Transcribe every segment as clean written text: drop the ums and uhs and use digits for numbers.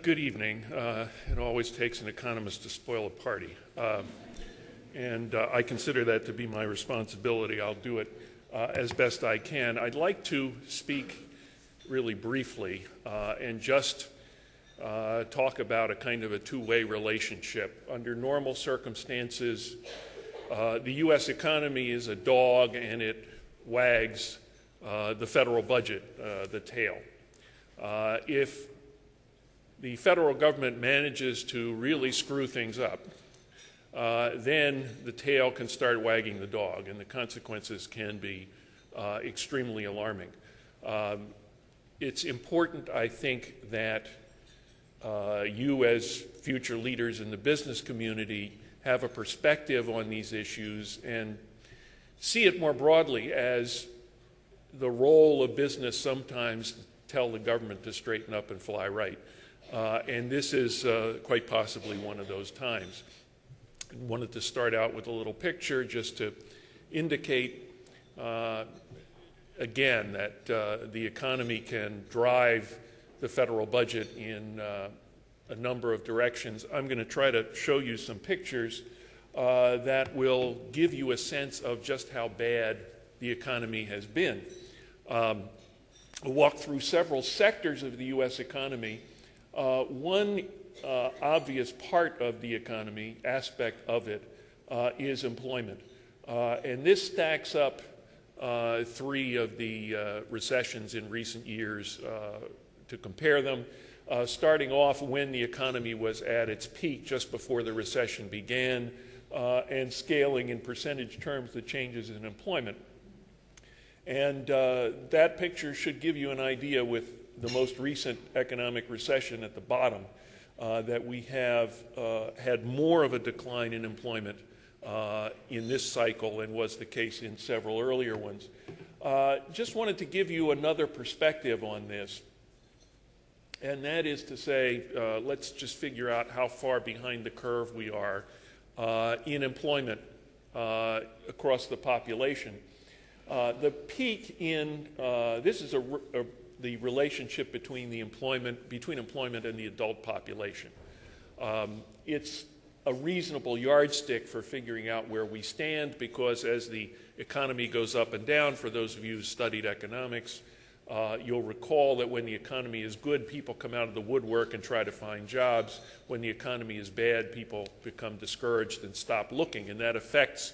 Good evening. It always takes an economist to spoil a party. And I consider that to be my responsibility. I'll do it as best I can. I'd like to speak really briefly and just talk about a kind of a two-way relationship. Under normal circumstances, the U.S. economy is a dog and it wags the federal budget, the tail. If the federal government manages to really screw things up, then the tail can start wagging the dog, and the consequences can be extremely alarming. It's important, I think, that you as future leaders in the business community have a perspective on these issues and see it more broadly as the role of business sometimes tell the government to straighten up and fly right. And this is quite possibly one of those times. I wanted to start out with a little picture just to indicate, again, that the economy can drive the federal budget in a number of directions. I'm going to try to show you some pictures that will give you a sense of just how bad the economy has been. I'll walk through several sectors of the U.S. economy. One obvious part of the economy, aspect of it, is employment. And this stacks up three of the recessions in recent years to compare them, starting off when the economy was at its peak just before the recession began, and scaling in percentage terms the changes in employment. And that picture should give you an idea with the most recent economic recession at the bottom, that we have had more of a decline in employment in this cycle than was the case in several earlier ones. Just wanted to give you another perspective on this, and that is to say, let's just figure out how far behind the curve we are in employment across the population. The peak in, this is the relationship between employment and the adult population. It's a reasonable yardstick for figuring out where we stand, because as the economy goes up and down, for those of you who studied economics, you'll recall that when the economy is good, people come out of the woodwork and try to find jobs. When the economy is bad, people become discouraged and stop looking, and that affects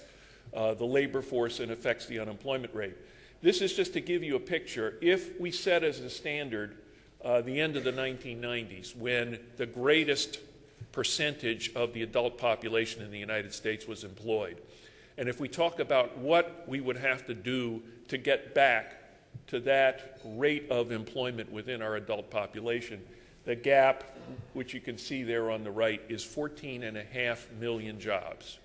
the labor force and affects the unemployment rate. This is just to give you a picture. If we set as a standard the end of the 1990s, when the greatest percentage of the adult population in the United States was employed, and if we talk about what we would have to do to get back to that rate of employment within our adult population, the gap, which you can see there on the right, is 14.5 million jobs.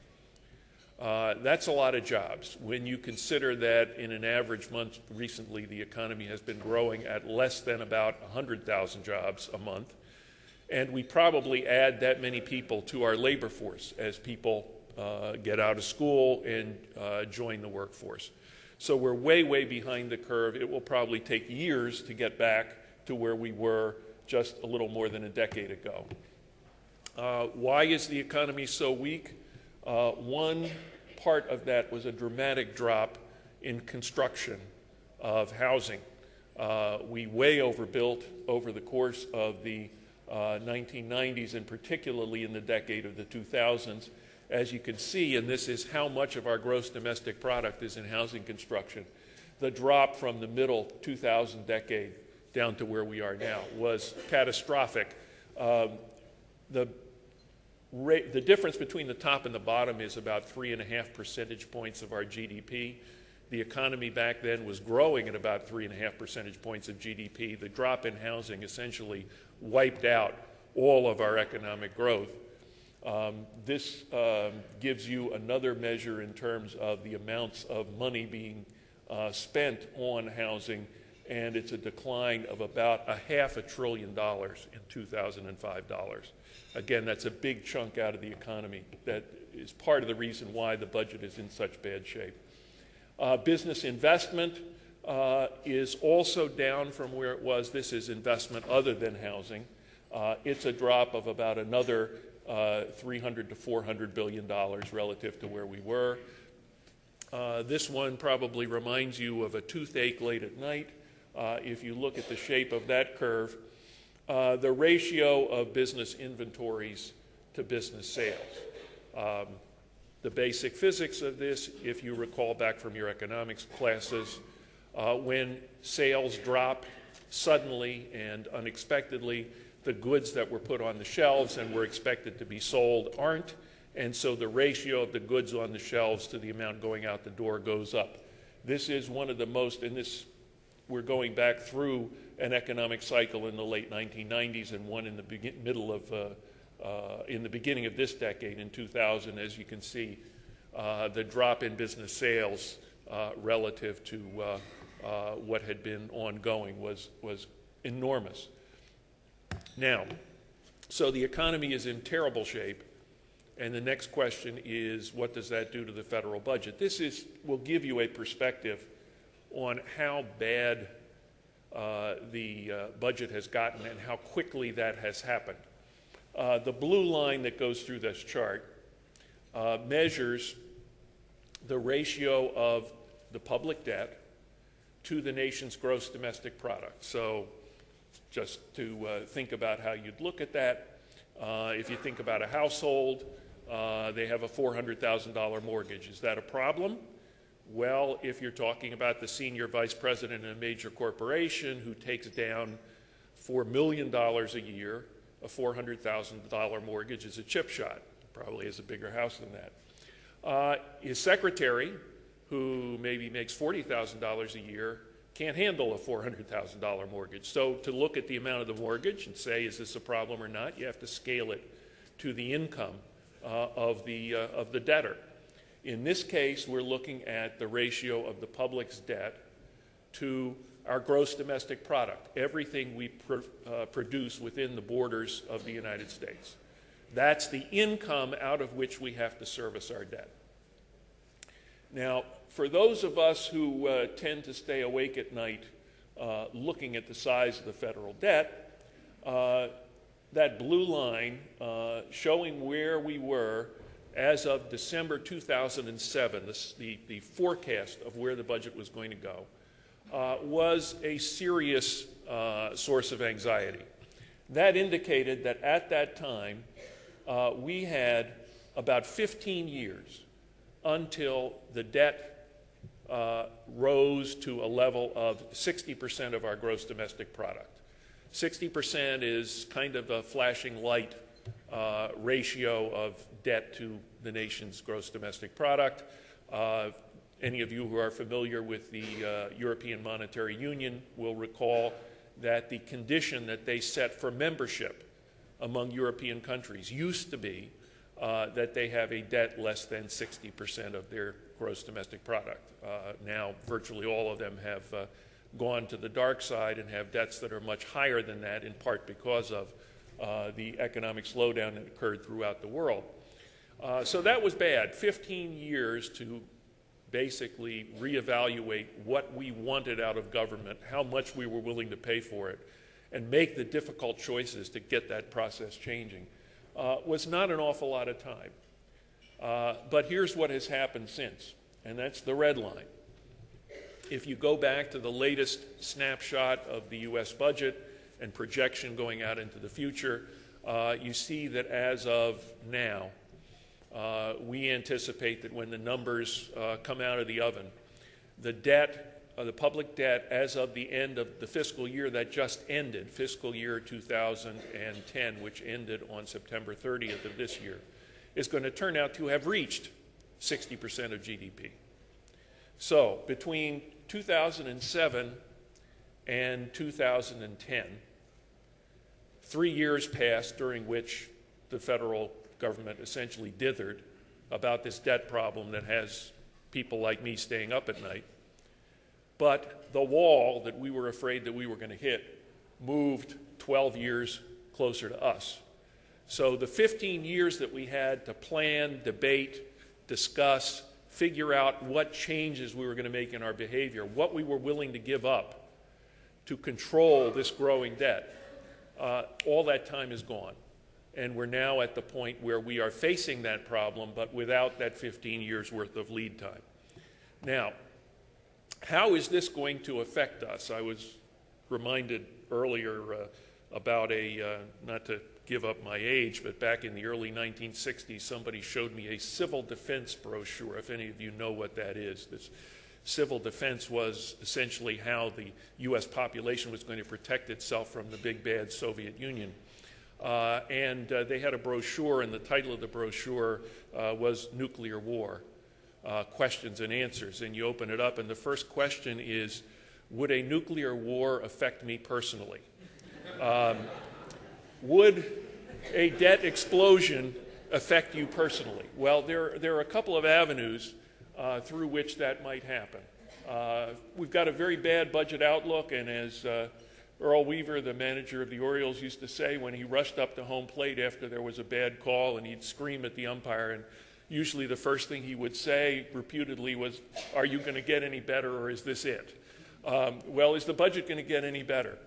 That's a lot of jobs when you consider that in an average month recently the economy has been growing at less than about 100,000 jobs a month, and we probably add that many people to our labor force as people get out of school and join the workforce. So we're way, way behind the curve. It will probably take years to get back to where we were just a little more than a decade ago. Why is the economy so weak? One part of that was a dramatic drop in construction of housing. We way overbuilt over the course of the 1990s, and particularly in the decade of the 2000s. As you can see, and this is how much of our gross domestic product is in housing construction, the drop from the middle 2000 decade down to where we are now was catastrophic. The difference between the top and the bottom is about 3.5 percentage points of our GDP. The economy back then was growing at about 3.5 percentage points of GDP. The drop in housing essentially wiped out all of our economic growth. This gives you another measure in terms of the amounts of money being spent on housing, and it's a decline of about $500 billion in 2005 dollars. Again, that's a big chunk out of the economy. That is part of the reason why the budget is in such bad shape. Business investment is also down from where it was. This is investment other than housing. It's a drop of about another $300 to $400 billion relative to where we were. This one probably reminds you of a toothache late at night. If you look at the shape of that curve, the ratio of business inventories to business sales. The basic physics of this, if you recall back from your economics classes, when sales drop suddenly and unexpectedly, the goods that were put on the shelves and were expected to be sold aren't, and so the ratio of the goods on the shelves to the amount going out the door goes up. This is one of the most, and this, we're going back through an economic cycle in the late 1990s and one in the in the beginning of this decade in 2000. As you can see, the drop in business sales relative to what had been ongoing was enormous. Now, so the economy is in terrible shape, and the next question is, what does that do to the federal budget? This will give you a perspective on how bad the budget has gotten and how quickly that has happened. The blue line that goes through this chart measures the ratio of the public debt to the nation's gross domestic product. So just to think about how you'd look at that, if you think about a household, they have a $400,000 mortgage. Is that a problem? Well, if you're talking about the senior vice president in a major corporation who takes down $4 million a year, a $400,000 mortgage is a chip shot. Probably has a bigger house than that. His secretary, who maybe makes $40,000 a year, can't handle a $400,000 mortgage. So to look at the amount of the mortgage and say, is this a problem or not, you have to scale it to the income of the debtor. In this case, we're looking at the ratio of the public's debt to our gross domestic product, everything we produce within the borders of the United States. That's the income out of which we have to service our debt. Now, for those of us who tend to stay awake at night looking at the size of the federal debt, that blue line showing where we were as of December 2007, the forecast of where the budget was going to go, was a serious source of anxiety. That indicated that at that time, we had about 15 years until the debt rose to a level of 60% of our gross domestic product. 60% is kind of a flashing light ratio of debt to the nation's gross domestic product. Any of you who are familiar with the European Monetary Union will recall that the condition that they set for membership among European countries used to be that they have a debt less than 60% of their gross domestic product. Now, virtually all of them have gone to the dark side and have debts that are much higher than that, in part because of the economic slowdown that occurred throughout the world. So that was bad. 15 years to basically reevaluate what we wanted out of government, how much we were willing to pay for it, and make the difficult choices to get that process changing, was not an awful lot of time. But here's what has happened since, and that's the red line. If you go back to the latest snapshot of the U.S. budget and projection going out into the future, you see that as of now, we anticipate that when the numbers come out of the oven, the debt, the public debt as of the end of the fiscal year that just ended, fiscal year 2010, which ended on September 30th of this year, is going to turn out to have reached 60% of GDP. So between 2007 and 2010, 3 years passed during which the federal government essentially dithered about this debt problem that has people like me staying up at night. But the wall that we were afraid that we were going to hit moved 12 years closer to us. So the 15 years that we had to plan, debate, discuss, figure out what changes we were going to make in our behavior, what we were willing to give up to control this growing debt, all that time is gone. And we're now at the point where we are facing that problem, but without that 15 years worth of lead time. Now, how is this going to affect us? I was reminded earlier about not to give up my age, but back in the early 1960s, somebody showed me a civil defense brochure, if any of you know what that is. This civil defense was essentially how the U.S. population was going to protect itself from the big bad Soviet Union. And they had a brochure, and the title of the brochure was Nuclear War, Questions and Answers. And you open it up, and the first question is, would a nuclear war affect me personally? Would a debt explosion affect you personally? Well, there are a couple of avenues through which that might happen. We've got a very bad budget outlook, and as Earl Weaver, the manager of the Orioles, used to say when he rushed up to home plate after there was a bad call, and he'd scream at the umpire, and usually the first thing he would say reputedly was, "Are you going to get any better, or is this it?" Well, is the budget going to get any better?